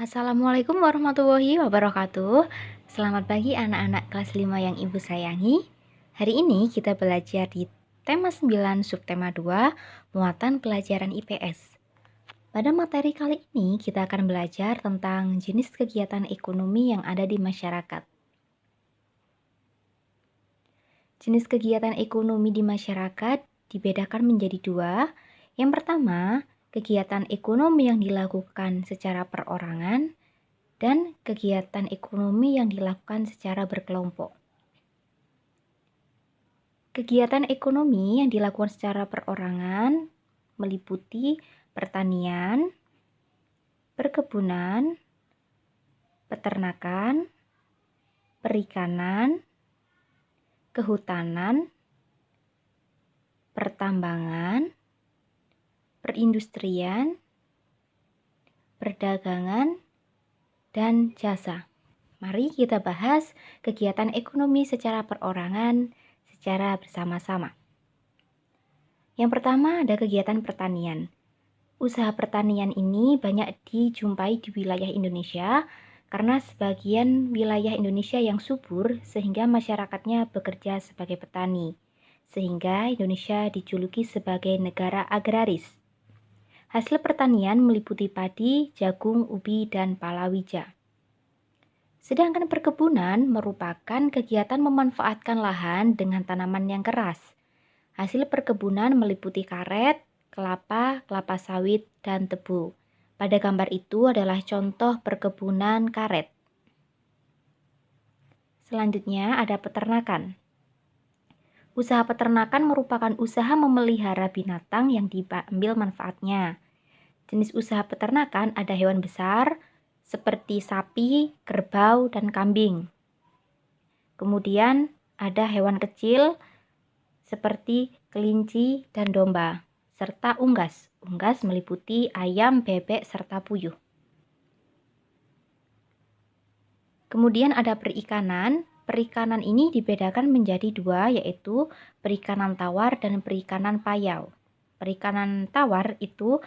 Assalamualaikum warahmatullahi wabarakatuh. Selamat pagi anak-anak kelas 5 yang Ibu sayangi. Hari ini kita belajar di tema 9 subtema 2, muatan pelajaran IPS. Pada materi kali ini kita akan belajar tentang jenis kegiatan ekonomi yang ada di masyarakat. Jenis kegiatan ekonomi di masyarakat dibedakan menjadi dua. Yang pertama, kegiatan ekonomi yang dilakukan secara perorangan dan kegiatan ekonomi yang dilakukan secara berkelompok. Kegiatan ekonomi yang dilakukan secara perorangan meliputi pertanian, perkebunan, peternakan, perikanan, kehutanan, pertambangan, perindustrian, perdagangan, dan jasa. Mari kita bahas kegiatan ekonomi secara perorangan secara bersama-sama. Yang pertama ada kegiatan pertanian. Usaha pertanian ini banyak dijumpai di wilayah Indonesia karena sebagian wilayah Indonesia yang subur sehingga masyarakatnya bekerja sebagai petani. Sehingga Indonesia dijuluki sebagai negara agraris. Hasil pertanian meliputi padi, jagung, ubi, dan palawija. Sedangkan perkebunan merupakan kegiatan memanfaatkan lahan dengan tanaman yang keras. Hasil perkebunan meliputi karet, kelapa, kelapa sawit, dan tebu. Pada gambar itu adalah contoh perkebunan karet. Selanjutnya ada peternakan. Usaha peternakan merupakan usaha memelihara binatang yang diambil manfaatnya. Jenis usaha peternakan ada hewan besar seperti sapi, kerbau, dan kambing. Kemudian ada hewan kecil seperti kelinci dan domba, serta unggas. Unggas meliputi ayam, bebek, serta puyuh. Kemudian ada perikanan. Perikanan ini dibedakan menjadi dua, yaitu perikanan tawar dan perikanan payau. Perikanan tawar itu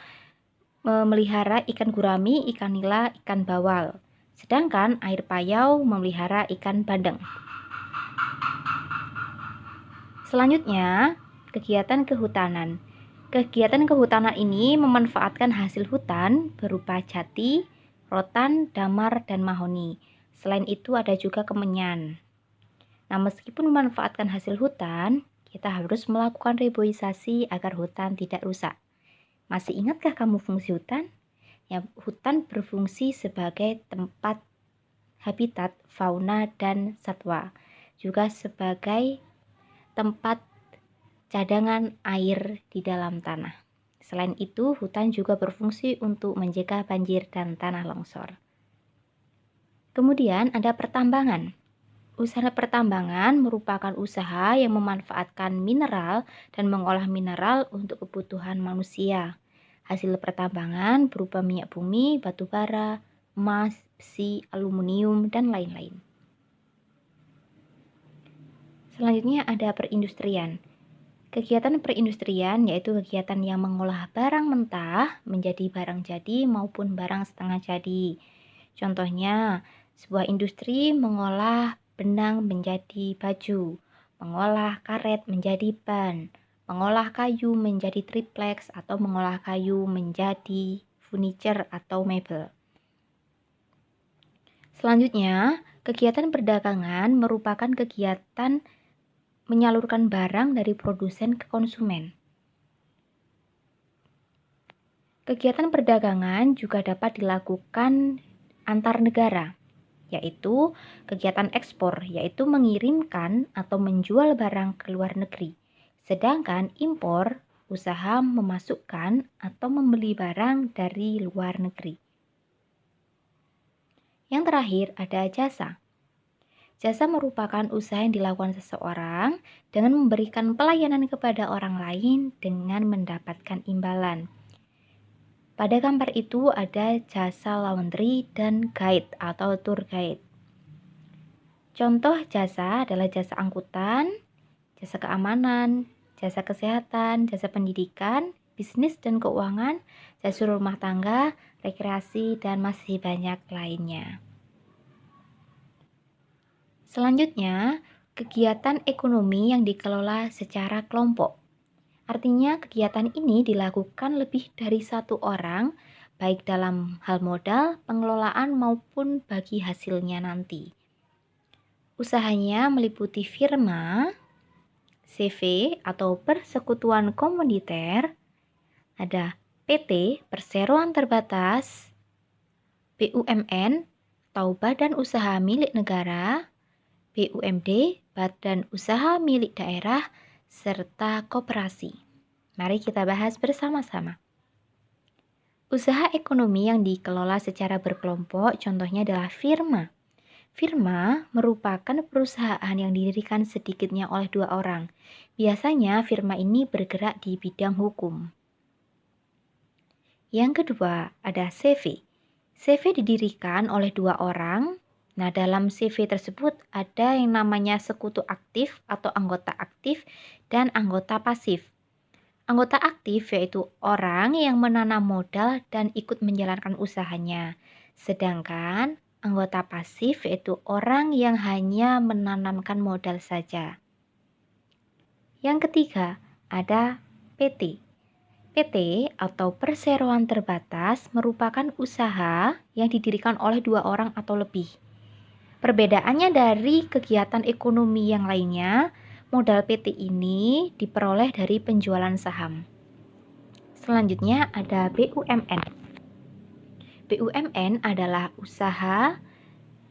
memelihara ikan gurami, ikan nila, ikan bawal. Sedangkan air payau memelihara ikan bandeng. Selanjutnya, kegiatan kehutanan. Kegiatan kehutanan ini memanfaatkan hasil hutan berupa jati, rotan, damar, dan mahoni. Selain itu ada juga kemenyan. Nah, meskipun memanfaatkan hasil hutan, kita harus melakukan reboisasi agar hutan tidak rusak. Masih ingatkah kamu fungsi hutan? Ya, hutan berfungsi sebagai tempat habitat fauna dan satwa, juga sebagai tempat cadangan air di dalam tanah. Selain itu, hutan juga berfungsi untuk mencegah banjir dan tanah longsor. Kemudian ada pertambangan. Usaha pertambangan merupakan usaha yang memanfaatkan mineral dan mengolah mineral untuk kebutuhan manusia. Hasil pertambangan berupa minyak bumi, batu bara, emas, besi, aluminium, dan lain-lain. Selanjutnya ada perindustrian. Kegiatan perindustrian yaitu kegiatan yang mengolah barang mentah menjadi barang jadi maupun barang setengah jadi. Contohnya, sebuah industri mengolah benang menjadi baju, mengolah karet menjadi ban, mengolah kayu menjadi triplex, atau mengolah kayu menjadi furniture atau mebel. Selanjutnya, kegiatan perdagangan merupakan kegiatan menyalurkan barang dari produsen ke konsumen. Kegiatan perdagangan juga dapat dilakukan antar negara, yaitu kegiatan ekspor, yaitu mengirimkan atau menjual barang ke luar negeri. Sedangkan impor, usaha memasukkan atau membeli barang dari luar negeri. Yang terakhir ada jasa. Jasa merupakan usaha yang dilakukan seseorang dengan memberikan pelayanan kepada orang lain dengan mendapatkan imbalan. Pada gambar itu ada jasa laundry dan guide atau tour guide. Contoh jasa adalah jasa angkutan, jasa keamanan, jasa kesehatan, jasa pendidikan, bisnis dan keuangan, jasa rumah tangga, rekreasi, dan masih banyak lainnya. Selanjutnya, kegiatan ekonomi yang dikelola secara kelompok. Artinya kegiatan ini dilakukan lebih dari satu orang, baik dalam hal modal, pengelolaan maupun bagi hasilnya nanti. Usahanya meliputi firma, CV atau persekutuan komuniter, ada PT, perseroan terbatas, BUMN atau badan usaha milik negara, BUMD, badan usaha milik daerah, serta koperasi. Mari kita bahas bersama-sama. Usaha ekonomi yang dikelola secara berkelompok contohnya adalah firma. Firma merupakan perusahaan yang didirikan sedikitnya oleh 2 orang. Biasanya firma ini bergerak di bidang hukum. Yang kedua, ada CV. CV didirikan oleh 2 orang. Nah, dalam CV tersebut ada yang namanya sekutu aktif atau anggota aktif dan anggota pasif. Anggota aktif yaitu orang yang menanam modal dan ikut menjalankan usahanya. Sedangkan anggota pasif yaitu orang yang hanya menanamkan modal saja. Yang ketiga, ada PT. PT atau perseroan terbatas merupakan usaha yang didirikan oleh 2 orang atau lebih. Perbedaannya dari kegiatan ekonomi yang lainnya, modal PT ini diperoleh dari penjualan saham. Selanjutnya ada BUMN. BUMN adalah usaha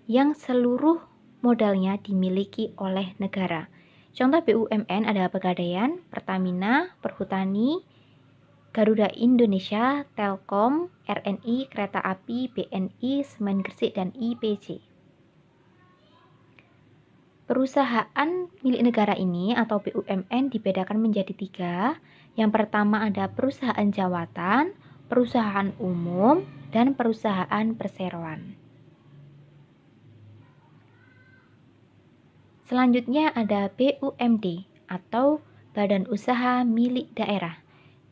yang seluruh modalnya dimiliki oleh negara. Contoh BUMN adalah Pegadaian, Pertamina, Perhutani, Garuda Indonesia, Telkom, RNI, Kereta Api, BNI, Semen Gresik, dan IPC. Perusahaan milik negara ini atau BUMN dibedakan menjadi 3. Yang pertama ada perusahaan jawatan, perusahaan umum, dan perusahaan perseroan. Selanjutnya ada BUMD atau Badan Usaha Milik Daerah.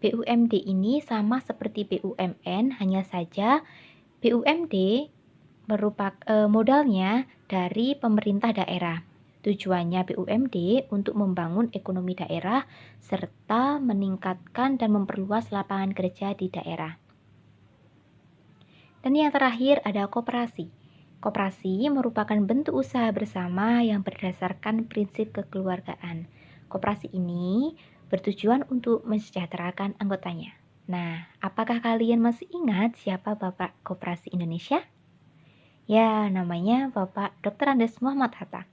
BUMD ini sama seperti BUMN, hanya saja BUMD modalnya dari pemerintah daerah. Tujuannya BUMD untuk membangun ekonomi daerah serta meningkatkan dan memperluas lapangan kerja di daerah. Dan yang terakhir ada koperasi. Koperasi merupakan bentuk usaha bersama yang berdasarkan prinsip kekeluargaan. Koperasi ini bertujuan untuk mensejahterakan anggotanya. Nah, apakah kalian masih ingat siapa Bapak Koperasi Indonesia? Ya, namanya Bapak Dr. Andes Muhammad Hatta.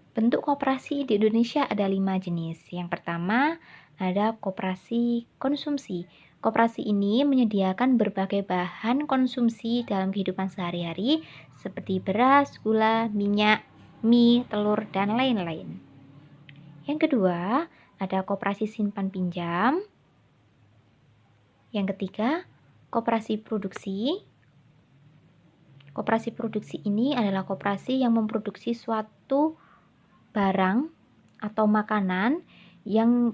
Bentuk koperasi di Indonesia ada 5 jenis. Yang pertama ada koperasi konsumsi. Koperasi ini menyediakan berbagai bahan konsumsi dalam kehidupan sehari-hari seperti beras, gula, minyak, mie, telur, dan lain-lain. Yang kedua, ada koperasi simpan pinjam. Yang ketiga, koperasi produksi. Koperasi produksi ini adalah koperasi yang memproduksi suatu barang atau makanan yang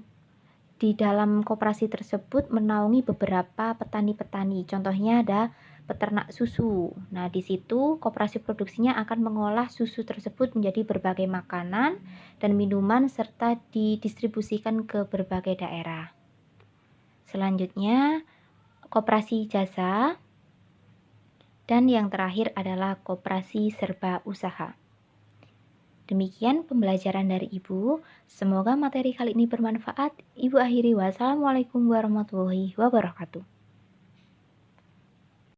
di dalam koperasi tersebut menaungi beberapa petani-petani. Contohnya ada peternak susu. Nah, di situ koperasi produksinya akan mengolah susu tersebut menjadi berbagai makanan dan minuman serta didistribusikan ke berbagai daerah. Selanjutnya, koperasi jasa. Dan yang terakhir adalah koperasi serba usaha. Demikian pembelajaran dari Ibu. Semoga materi kali ini bermanfaat. Ibu akhiri wassalamualaikum warahmatullahi wabarakatuh.